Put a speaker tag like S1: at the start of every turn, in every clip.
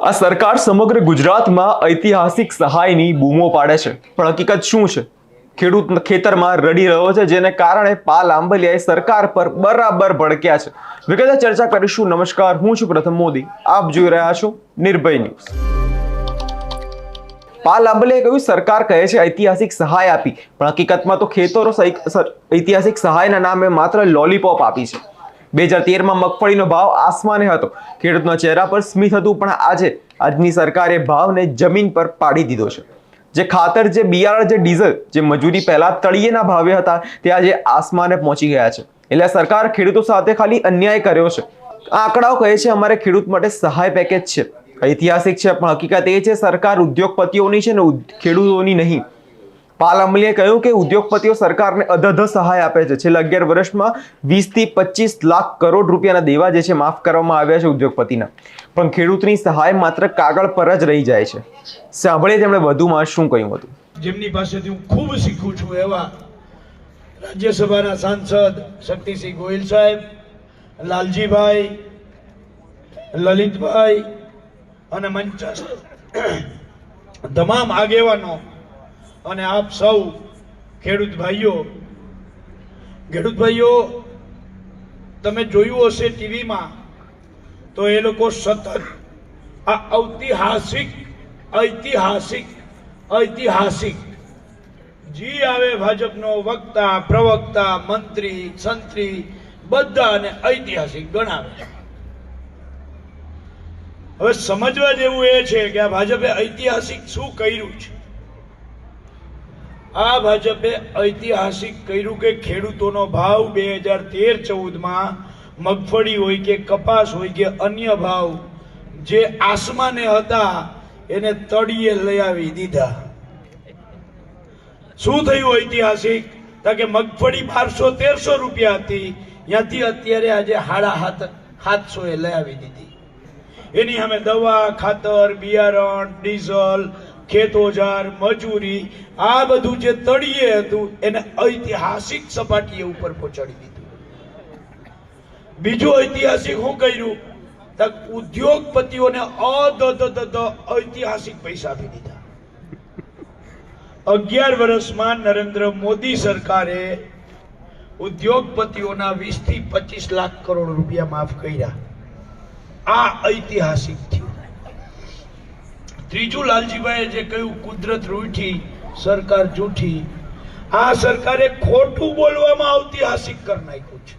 S1: આ સરકાર સમગ્ર ગુજરાતમાં ઐતિહાસિક સહાયની બૂમો પાડે છે, પણ હકીકત શું છે? ખેડૂત ખેતરમાં રડી રહ્યો છે, જેને કારણે પાલ આંબલિયાએ સરકાર પર બરાબર ભડક્યા છે. વિગતે ચર્ચા કરીશું. નમસ્કાર, હું છું પ્રથમ મોદી, આપ જોઈ રહ્યા છો નિર્ભય ન્યૂઝ. પાલ આંબલિયાએ કહ્યું, સરકાર કહે છે ઐતિહાસિક સહાય આપી, પણ હકીકતમાં તો ખેતરો ઐતિહાસિક સહાયના નામે માત્ર લોલીપોપ આપી છે. 2013માં મગફળીનો ભાવ આસમાને હતો, ખેડૂતના ચહેરા પર સ્મિત હતું, પણ આજની સરકારે ભાવને જમીન પર પાડી દીધો છે. જે ખાતર, જે બિયારણ, જે ડીઝલ, જે મજૂરી પહેલા તળિયેના ભાવે હતા, તે આજે આસમાને પહોંચી ગયા છે. એટલે સરકાર ખેડૂતો સાથે ખાલી અન્યાય કર્યો છે. આ આંકડાઓ કહે છે અમારે ખેડૂત માટે સહાય પેકેજ છે, ઐતિહાસિક છે, પણ હકીકત એ છે સરકાર ઉદ્યોગપતિઓની છે ને ખેડૂતોની નહીં. પાલ આંબલિયાએ કહ્યું કે ઉદ્યોગપતિઓ સરકારને અધધ સહાય આપે છે. છેલ્લા 11 વર્ષમાં 20 થી 25 લાખ કરોડ રૂપિયાના દેવા જે છે માફ કરવામાં આવ્યા છે ઉદ્યોગપતિના, પણ ખેડૂતની સહાય માત્ર કાગળ પર જ રહી જાય છે. સાંભળીએ તેમણે વધુમાં શું કહ્યું હતું.
S2: જેમની પાસેથી હું ખૂબ શીખું છું એવા રાજ્યસભાના સાંસદ શક્તિસિંહ ગોહિલ સાહેબ, લાલજીભાઈ, લલિતભાઈ અને મંચસ્થ તમામ આગેવાનો અને આપ સૌ ખેડૂત ભાઈઓ, તમે જોયું હશે ટીવીમાં તો એ લોકો સતત આ ઐતિહાસિક જી આવે ભાજપનો વક્તા, પ્રવક્તા, મંત્રી, સંત્રી બધાને ઐતિહાસિક ગણાવે છે. હવે સમજવા જેવું એ છે કે આ ભાજપે ઐતિહાસિક શું કર્યું છે. આ ભાજપે ઐતિહાસિક કર્યું કે ખેડૂતોનો ભાવ 2013-14માં મગફળી હોય કે કપાસ હોય કે અન્ય ભાવ જે આસમાને હતા એને તળિયે લઈ આવી દીધા. શું થયું ઐતિહાસિક? કે મગફળી 1200-1300 રૂપિયા હતી, ત્યાંથી અત્યારે આજે 750 લઈ આવી દીધી. એની સામે દવા, ખાતર, બિયારણ, ડીઝલ, ખેત ઓજાર, મજૂરી, આ બધું જે તળિયે હતું એને ઐતિહાસિક સપાટીએ ઉપર પહોંચાડી દીધું. બીજું ઐતિહાસિક શું કર્યું? ઉદ્યોગપતિઓને ઐતિહાસિક પૈસા આપી દીધા. 11 વર્ષમાં નરેન્દ્ર મોદી સરકારે ઉદ્યોગપતિઓના 20 થી 25 લાખ કરોડ રૂપિયા માફ કર્યા. આ ઐતિહાસિક થયું. ત્રીજું, લાલજીભાઈએ જે કહ્યું કુદરત રૂઠી, સરકાર જૂઠી. આ સરકારે ખોટું બોલવામાં ઐતિહાસિક કરી નાખ્યું છે.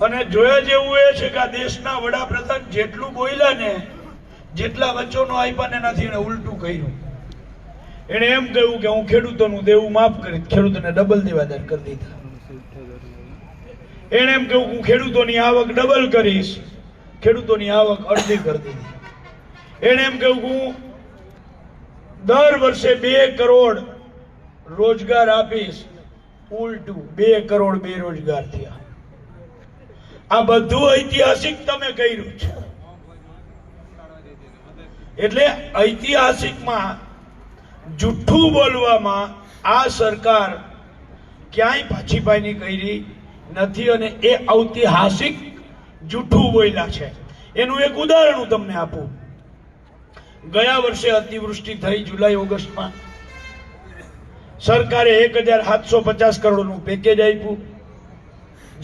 S2: અને જોયા જેવું એ છે કે આ દેશના વડાપ્રધાન જેટલું બોલ્યા ને, જેટલા વચનો આપ્યા ને નથી, એને ઉલટું કર્યું. એને એમ કહ્યું કે હું ખેડૂતોનું દેવું માફ કરી, ખેડૂતોને ડબલ દેવાદાર કરી દીધા. એને એમ કહ્યું હું ખેડૂતોની આવક ડબલ કરીશ, ખેડૂતોની આવક અડધી કરી દીધી. એને એમ કહ્યું હું દર વર્ષે 2 કરોડ રોજગાર આપીશ, ઉલટું 2 કરોડ બેરોજગાર થયા. આ બધું ઐતિહાસિક તમે કર્યું છે. એટલે ઐતિહાસિકમાં જુઠ્ઠું બોલવામાં આ સરકાર ક્યાંય પાછીપાયની કરી નથી, અને એ ઐતિહાસિક જુઠ્ઠું બોલ્યા છે. એનું એક ઉદાહરણ હું તમને આપું. ગયા વર્ષે અતિવૃષ્ટિ થઈ જુલાઈ-ઓગસ્ટમાં, સરકારે 1750 કરોડનું પેકેજ આપ્યું,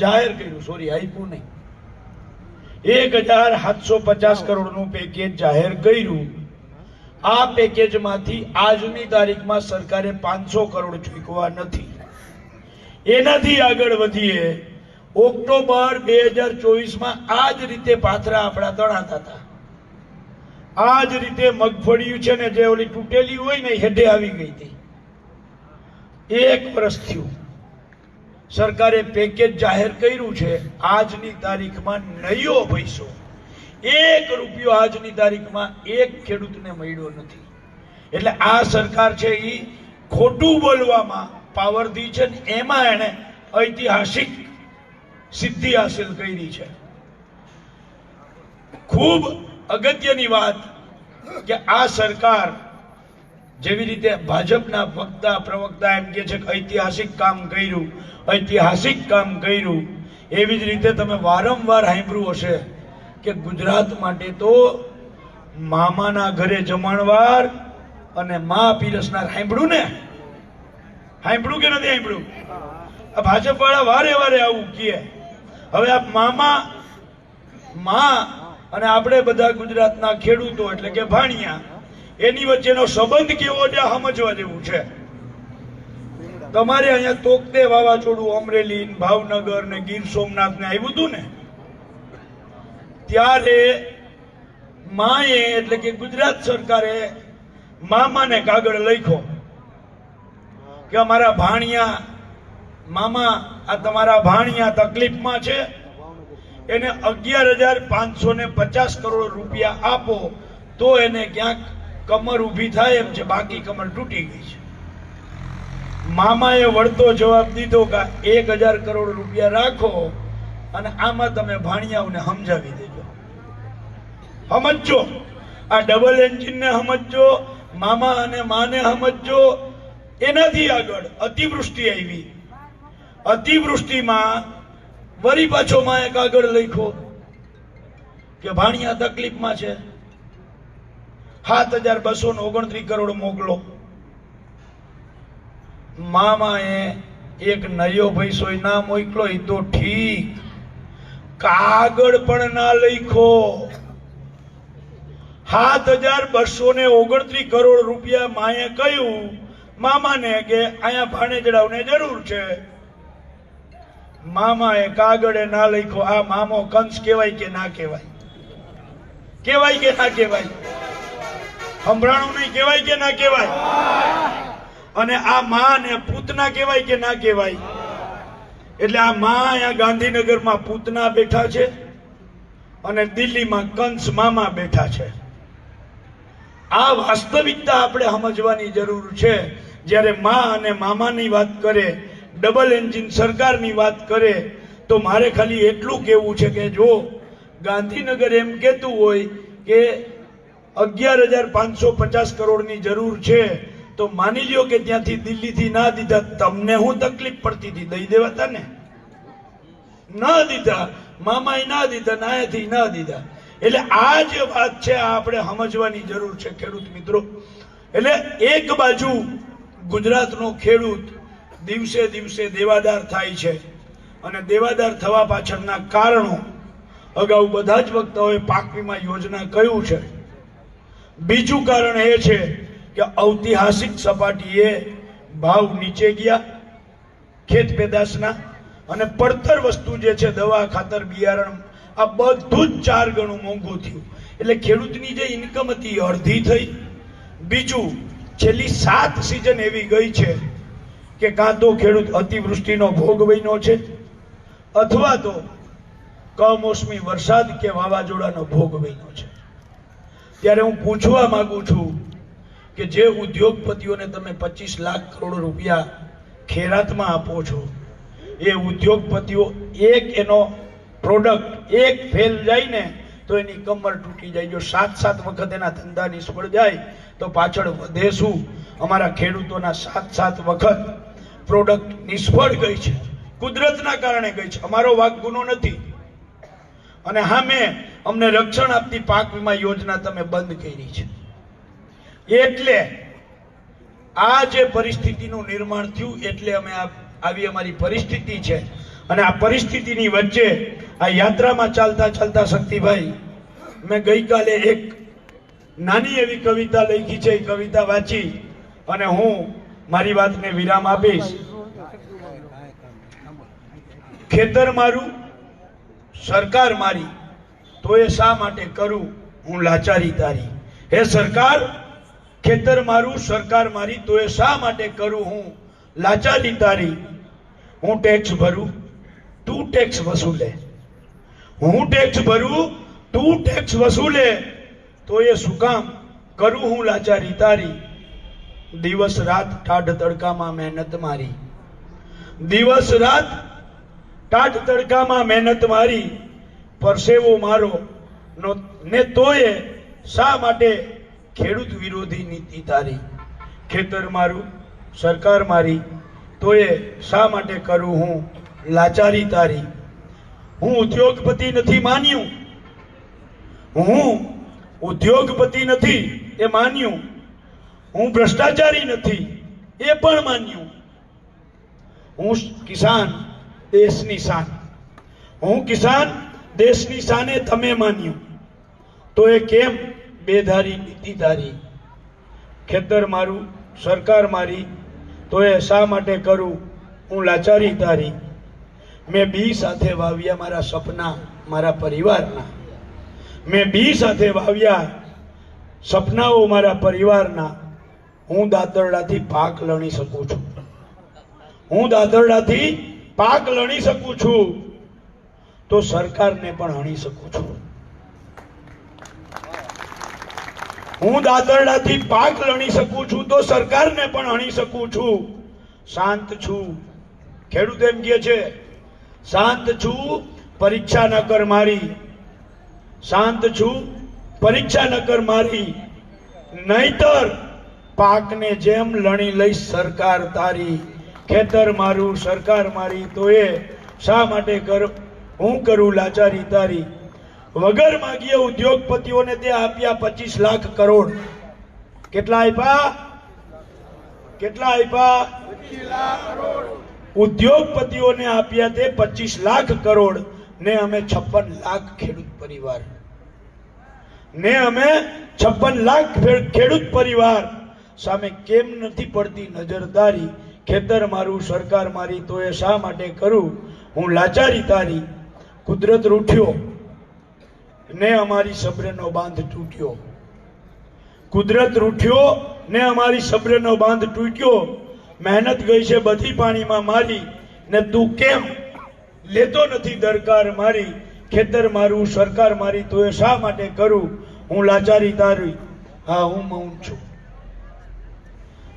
S2: જાહેર કર્યું, આપ્યું નહીં, 1750 કરોડનું પેકેજ જાહેર કર્યું. આ પેકેજમાંથી આજની તારીખમાં સરકારે 500 કરોડ ચૂકવા નથી. એનાથી આગળ વધીએ, ઓક્ટોબર 2024માં આ જ રીતે પાથરા આપણા તણાતા હતા. આ જ રીતે મગફળી છે ને, જે ઓલી તૂટેલી હોય ને, હેઠે આવી ગઈ હતી. 1 વર્ષ થયું, સરકારે પેકેજ જાહેર કર્યું છે. આજની તારીખમાં નયો પૈસો, 1 રૂપિયો આજની તારીખમાં એક ખેડૂતને મળ્યો નથી. એટલે આ સરકાર છે એ ખોટું બોલવામાં પાવરથી છે ને, એમાં એને ઐતિહાસિક સિદ્ધિ હાસિલ કરી છે. ખૂબ અગત્યની વાત કે આ સરકાર જેવી રીતે ભાજપના વક્તા, પ્રવક્તા એમ કહે છે કે ઐતિહાસિક કામ કર્યું, એવી જ રીતે તમે વારંવાર સાંભળ્યું હશે કે ગુજરાત માટે તો મામાના ઘરે જમણવાર અને મા પીરસનાર. સાંભળ્યું ને? સાંભળ્યું કે નથી સાંભળ્યું? આ ભાજપ વાળા વારે વારે આવું કહે. હવે આ મામા મા અને આપણે બધા ગુજરાતના ખેડૂતો એટલે કે ભાણિયા, એની વચ્ચેનો સંબંધ કેવો છે સમજવા જેવું છે. તમારે અહીંયા તોકતે વાવાઝોડું અમરેલી, ભાવનગર ને ગીર સોમનાથ ને આવ્યું હતું ને, ત્યારે માએ એટલે કે ગુજરાત સરકારે મામાને કાગળ લખ્યો કે અમારા ભાણિયા, મામા આ તમારા ભાણિયા તકલીફમાં છે, એને 11,550 કરોડ રૂપિયા આપો તો એને ક્યાંક કમર ઊભી થાય એમ છે, બાકી કમર તૂટી ગઈ છે. મામાએ વળતો જવાબ દીધો કે 1,000 કરોડ રૂપિયા રાખો અને આમાં તમે ભાણિયાઓને સમજાવી દેજો. સમજજો, આ ડબલ એન્જિન ને સમજજો, મામા અને માને સમજજો. એનાથી આગળ અતિવૃષ્ટિ આવી. અતિવૃષ્ટિમાં વરી પાછો માએ કાગળ લખ્યો કે ભાણિયા તકલીફમાં છે, 7,229 કરોડ મોકલો. મામાએ એક નયો પૈસો ના મોકલો એ તો ઠીક, કાગળ પણ ના લખ્યો. 7,229 કરોડ રૂપિયા માએ કહ્યું મામાને કે અહીંયા ભાણેજડાઓને જરૂર છે. મામાએ કાગળે ના લખ્યો. આ મામો કંસ કહેવાય કે ના કહેવાય? કહેવાય કે ના કહેવાય? સંભળાણું નહીં, કહેવાય કે ના કહેવાય? અને આ માં ને પૂતના કહેવાય કે ના કહેવાય? એટલે આ માં અહીંયા ગાંધીનગરમાં પૂતના બેઠા છે અને દિલ્હીમાં કંસ મામા બેઠા છે. આ વાસ્તવિકતા આપણે સમજવાની જરૂર છે. જ્યારે માં અને મામાની વાત કરે, ડબલ એન્જિન સરકારની વાત કરે, તો મારે ખાલી એટલું કહેવું છે કે જો ગાંધીનગર એમ કહેતું હોય કે 11,550 કરોડની જરૂર છે, તો માની લ્યો કે ત્યાંથી દિલ્હીથી ના દીધા, તમને હું તકલીફ પડતી હતી? દઈ દેવાતા ને? ના દીધા, મામાએ ના દીધા, નાયાથી ના દીધા. એટલે આ જે વાત છે આ આપણે સમજવાની જરૂર છે ખેડૂત મિત્રો. એટલે એક બાજુ ગુજરાતનો ખેડૂત દિવસે દિવસે દેવાદાર થાય છે અને દેવાદાર થવા પાછળના કારણો અગાઉ બધા જ વક્તાઓએ પાક વીમા યોજના કહ્યું છે. બીજું કારણ એ છે કે ઐતિહાસિક સપાટીએ ભાવ નીચે ગયા ખેત પેદાશના, અને પડતર વસ્તુ જે છે દવા, ખાતર, બિયારણ, આ બધું જ 4 ગણું મોંઘું થયું. એટલે ખેડૂતની જે ઇન્કમ હતી અડધી થઈ. બીજું, છેલ્લી 7 સિઝન એવી ગઈ છે કે કાં તો ખેડૂત અતિવૃષ્ટિનો ભોગ બન્યો છે અથવા તો કમોસમી વરસાદ કે વાવાઝોડાનો ભોગ બન્યો છે. ત્યારે હું પૂછવા માંગુ છું કે જે ઉદ્યોગપતિઓને તમે 25 લાખ કરોડ રૂપિયા ખેરાતમાં આપો છો, એ ઉદ્યોગપતિઓ એક એનો પ્રોડક્ટ એક ફેલ જાય ને તો એની કમર તૂટી જાય. જો 7 વખત એના ધંધા નિષ્ફળ જાય તો પાછળ વધે શું? અમારા ખેડૂતોના 7 વખત પ્રોડક્ટ નિષ્ફળ ગઈ છે, કુદરતના કારણે ગઈ છે, અમારો વાક ગુનો નથી. અને સામે અમને રક્ષણ આપતી પાક વીમા યોજના તમે બંધ કરી છે. એટલે આ જે પરિસ્થિતિનું નિર્માણ થયું, એટલે અમે આવી અમારી પરિસ્થિતિ છે. અને આ પરિસ્થિતિની વચ્ચે આ યાત્રામાં ચાલતા ચાલતા શક્તિભાઈ, મેં ગઈકાલે એક નાની એવી કવિતા લખી છે. એ કવિતા વાંચી અને હું મારી વાતને વિરામ આપીશ. ખેતર મારું, સરકાર મારી, તો એ શા માટે કરું હું લાચારી તારી? હે સરકાર, ખેતર મારું, સરકાર મારી, તો એ શા માટે કરું હું લાચારી તારી? હું ટેક્સ ભરું, તું ટેક્સ વસૂલે. હું ટેક્સ ભરું, તું ટેક્સ વસૂલે, તો એ શું કામ કરું હું લાચારી તારી? દિવસ રાત ટાઢ તડકામાં મહેનત મારી, દિવસ રાત ટાઢ તડકામાં મહેનત મારી, પરસેવો મારો ને તોય શા માટે ખેડૂત વિરોધી નીતિ તારી? ખેતર મારું, સરકાર મારી, તોય શા માટે કરું હું લાચારી તારી? હું ઉદ્યોગપતિ નથી માન્યું, હું ઉદ્યોગપતિ નથી એ માન્યું, હું ભ્રષ્ટાચારી નથી એ પણ માન્યું, હું કિસાન દેશની શાન, હું કિસાન દેશની શાને તમે માન્યું, તો એ કેમ બેધારી નીતિધારી? ખેતર મારું સરકાર મારી, તો એ શા માટે કરું હું લાચારી તારી? મેં બી સાથે વાવ્યા મારા સપના મારા પરિવારના, મેં બી સાથે વાવ્યા સપનાઓ મારા પરિવારના. હું દાતરડાથી પાક લણી શકું છું, હું દાતરડાથી પાક લણી શકું છું, તો સરકારને પણ હણી શકું છું. હું દાતરડાથી પાક લણી શકું છું તો સરકારને પણ હણી શકું છું. શાંત છું, ખેડૂત એમ કહે છે, શાંત છું પરીક્ષા ન કર મારી, શાંત છું પરીક્ષા ન કર મારી, નહીતર પાકને જેમ લણી લઈ સરકાર તારી. ખેતર મારું સરકાર મારી, તો એ શા માટે હું કરું લાચારી તારી? વગર માગીએ ઉદ્યોગપતિઓને તે આપ્યા 25 લાખ કરોડ. કેટલા આપ્યા? કેટલા આપ્યા? 25 લાખ કરોડ. ઉદ્યોગપતિઓને આપ્યા તે 25 લાખ કરોડ ને અમે 56 લાખ ખેડૂત પરિવાર, ને અમે 56 લાખ ખેડૂત પરિવાર સામે કેમ નથી પડતી નજરદારી? ખેતર મારું સરકાર મારી, તો એ શા માટે કરું હું લાચારી તારી? કુદરત રૂઠ્યો ને અમારી સબ્રનો બાંધ તૂટ્યો, કુદરત રૂઠ્યો ને અમારી સબ્રનો બાંધ તૂટ્યો. મહેનત ગઈ છે બધી પાણીમાં મારી, ને તું કેમ લેતો નથી દરકાર મારી? ખેતર મારું સરકાર મારી, તો એ શા માટે કરું હું લાચારી તારી? હા હું મૌન છું,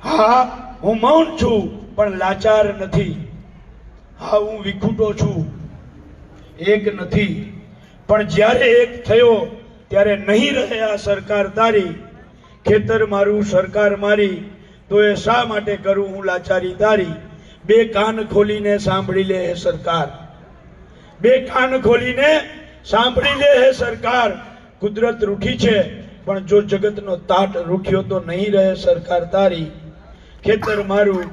S2: હા હું મૌન છું, પણ લાચાર નથી. હા હું વિખૂટો છું, એક નથી, પણ જ્યારે એક થયો ત્યારે નહીં રહે આ સરકાર તારી. ખેતર મારું સરકાર મારી, તો એ શા માટે કરું હું લાચારી તારી? બે કાન ખોલીને સાંભળી લે હે સરકાર, બે કાન ખોલીને સાંભળી લે હે સરકાર. કુદરત રૂઠી છે, પણ જો જગતનો તાટ રૂઠ્યો તો નહીં રહે સરકાર તારી. ખેતર મારું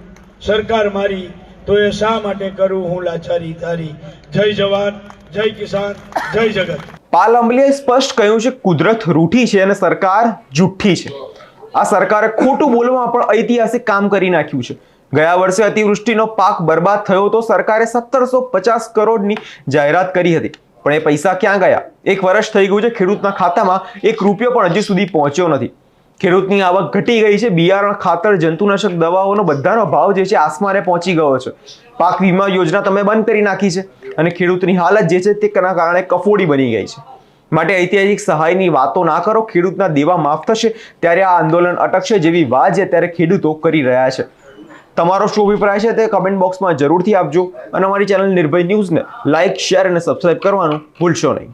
S2: સરકાર મારી, તો એ શા માટે કરું હું લાચારી તારી? જય જવાન, જય કિસાન, જય જગત.
S1: પાલ અંબલિયાએ સ્પષ્ટ કહ્યું છે કુદરત રૂઠી છે અને સરકાર જુઠ્ઠી છે. આ સરકારે ખોટું બોલવામાં પણ ઐતિહાસિક કામ કરી નાખ્યું છે. ગયા વર્ષે અતિવૃષ્ટિનો પાક બરબાદ થયો તો સરકારે 1750 કરોડની જાહેરાત કરી હતી, પણ એ પૈસા ક્યાં ગયા? એક વર્ષ થઈ ગયું છે, ખેડૂતના ખાતામાં 1 રૂપિયો પણ હજી સુધી પહોંચ્યો નથી. ખેડૂતની આવક ઘટી ગઈ છે, બિયારણ, ખાતર, જંતુનાશક દવાઓનો બધાનો ભાવ જે છે આસમાને પહોંચી ગયો છે. પાક વીમા યોજના તમે બંધ કરી નાખી છે અને ખેડૂતની હાલત જે છે તેના કારણે કફોડી બની ગઈ છે. માટે ઐતિહાસિક સહાયની વાતો ના કરો. ખેડૂતના દેવા માફ થશે ત્યારે આ આંદોલન અટકશે જેવી વાત છે ત્યારે ખેડૂતો કરી રહ્યા છે. તમારો શું અભિપ્રાય છે તે કમેન્ટ બોક્સમાં જરૂરથી આપજો અને અમારી ચેનલ નિર્ભય ન્યૂઝને લાઇક, શેર અને સબસ્ક્રાઇબ કરવાનું ભૂલશો નહીં.